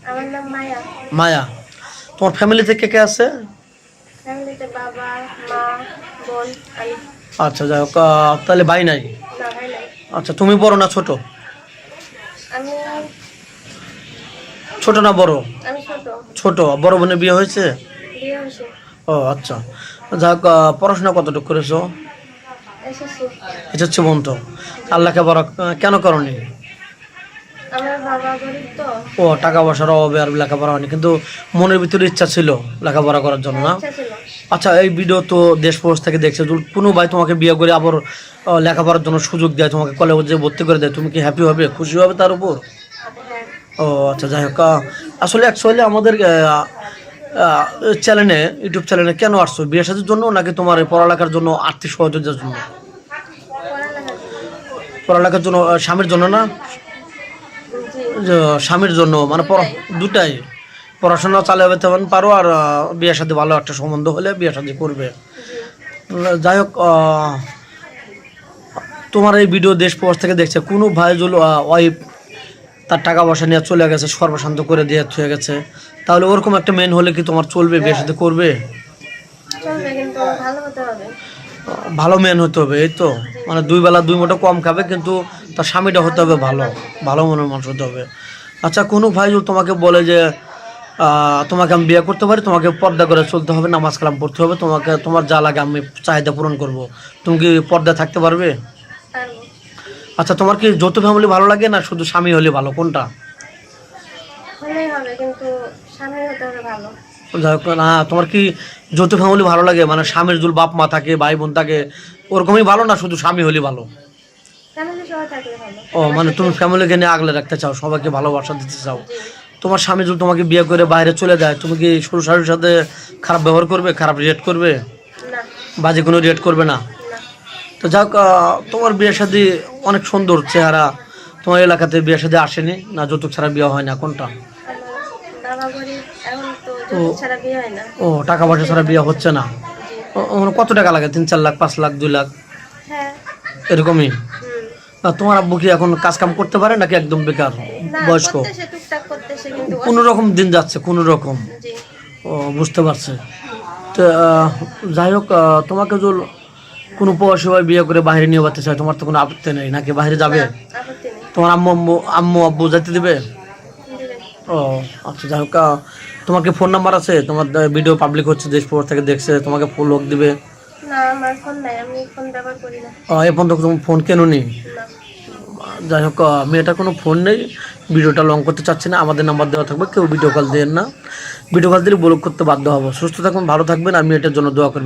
আমার নাম মায়া। মায়া। তোমার ফ্যামিলিতে কে কে আছে? ফ্যামিলিতে বাবা, মা, বোন, আমি। আচ্ছা, যাই হোক, তাহলে ভাই নাই? না, ভাই নাই। আচ্ছা, তুমি বড় না ছোট? আমি ছোট না বড়? আমি ছোট। ছোট। বড় বোনের বিয়ে হয়েছে? বিয়ে হয়েছে। ও আচ্ছা। যাই হোক, পড়াশোনা কতটুকু করেছো? এসেছি। এসেছে বন্ধু। আল্লাহকে বড় কেন করনি? আমার বাবা গরিব তো। ও, টাকা পয়সার অভাবে আর লেখাপড়া হয়নি, কিন্তু মনের ভিতরে ইচ্ছা ছিল লেখাপড়া করার জন্য, না? ইচ্ছা ছিল। আচ্ছা, এই ভিডিও তো দেশ প্রবাস থেকে দেখছে, যদি কোনো ভাই তোমাকে বিয়ে করে আবার লেখাপড়ার জন্য সুযোগ দেয়, তোমাকে কলেজে ভর্তি করে দেয়, তুমি কি হ্যাপি হবে, খুশি হবে তার উপর? হ্যাঁ। ও আচ্ছা, যাই হোক, আসলে অ্যাকচুয়ালি আমাদের চ্যানেলে, ইউটিউব চ্যানেলে কেন আসছো? বিয়ে শাদীর জন্য নাকি তোমার এই পড়ালেখার জন্য, আর্থিক সহযোগিতার জন্য? পড়ালেখার জন্য। পড়ালেখার জন্য, স্বামীর জন্য না? জি। যে স্বামীর জন্য মানে দুটাই, পড়াশোনা চালিয়ে যেতে পারো আর বিয়ে শাদী ভালো একটা সম্বন্ধ হলে বিয়ে শাদী করবে। জি। যাই হোক, তোমার এই ভিডিও দেশ প্রবাস থেকে দেখছে, কোনো ভাই যদি ওয়াইফ তার টাকা পয়সা নিয়ে চলে গেছে, সর্বশান্ত করে দিয়ে হয়ে গেছে, তাহলে ওরকম একটা মেন হলে কি তোমার চলবে, বিয়ে শাদী করবে? চলবে, কিন্তু ভালো হতে হবে। ভালো মেন হতে হবে, এই তো। মানে দুই বেলা দুই মুঠো কম খাবে, কিন্তু তার স্বামীটা হতে হবে ভালো, ভালো মনের মানুষ হতে হবে। আচ্ছা, কোনো ভাই যদি তোমাকে বলে যে তোমাকে আমি বিয়ে করতে পারি, তোমাকে পর্দা করে চলতে হবে, নামাজ কালাম পড়তে হবে, তোমাকে তোমার যা লাগে আমি চাহিদা পূরণ করব, তুমি কি পর্দা থাকতে পারবে? পারবো। আচ্ছা, তোমার কি যৌথ ফ্যামিলি ভালো লাগে না শুধু স্বামী হলে ভালো, কোনটা? হলেই হবে, কিন্তু স্বামী হতে হবে ভালো। যাই হোক, না, তোমার কি যৌথ ফ্যামিলি ভালো লাগে, মানে স্বামীর জুল বাপ মা থাকে, ভাই বোন থাকে, ওরকমই ভালো, না শুধু স্বামী হলে ভালো? ফ্যামিলি সহ থাকলে ভালো। ও, মানে তুমি ফ্যামিলিকে নিয়ে আগলে রাখতে চাও, সবাইকে ভালোবাসা দিতে চাও। জি। তোমার স্বামী যদি তোমাকে বিয়ে করে বাইরে চলে যায়, তুমি কি শ্বশুর শাশুড়ির সাথে খারাপ ব্যবহার করবে, খারাপ রিয়েক্ট করবে, না। বাজে কোনো রিয়েক্ট করবে না? না। তো যাক, তোমার বিয়ে শাদী অনেক সুন্দর চেহারা, তোমার এলাকাতে বিয়ে শাদী আসেনি না, যৌতুক ছাড়া বিয়ে হয় না, কোনটা? আমার বাবা গরিব, এখন তো যৌতুক ছাড়া বিয়ে হয় না। ও, টাকা পয়সা ছাড়া বিয়ে হচ্ছে না? জি। কত টাকা লাগে, 3-4 লাখ, 5 লাখ, 2 লাখ, হ্যাঁ। এরকমই? হুম। তোমার আব্বু কি এখন কাজ কাম করতে পারে নাকি একদম বেকার, না, বয়স্ক? করতেছে, টুকটাক করতেছে, কিন্তু কোনো রকম দিন যাচ্ছে, কোনো রকম? জি। ও, বুঝতে পারছি। তো যাই হোক, তোমাকে যদি কোনো প্রবাসী ভাই বিয়ে করে বাইরে নিয়ে যেতে চায়, তোমার তো কোনো আপত্তি নেই নাকি, বাইরে যাবে? না, আপত্তি নেই। তোমার আম্মু আব্বু যেতে দিবে? দিবে। ও আচ্ছা, যাই হোক, তোমাকে ফোন নাম্বার আছে? তোমার ভিডিও পাবলিক হচ্ছে, দেশ প্রবাস থেকে দেখছে, তোমাকে ফোন লোক দিবে? না, আমার ফোন নাই, আমি ফোন ব্যবহার করি না। এ পর্যন্ত তুমি ফোন কেন নি? না। যাই হোক, মেয়েটার কোনো ফোন নেই, ভিডিওটা লং করতে চাচ্ছি না, আমাদের নাম্বার দেওয়া থাকবে, কেউ ভিডিও কল দেন না, ভিডিও কল দিলে ব্লক করতে বাধ্য হবো। সুস্থ থাকবেন, ভালো থাকবেন, আমি এটার জন্য দোয়া করি।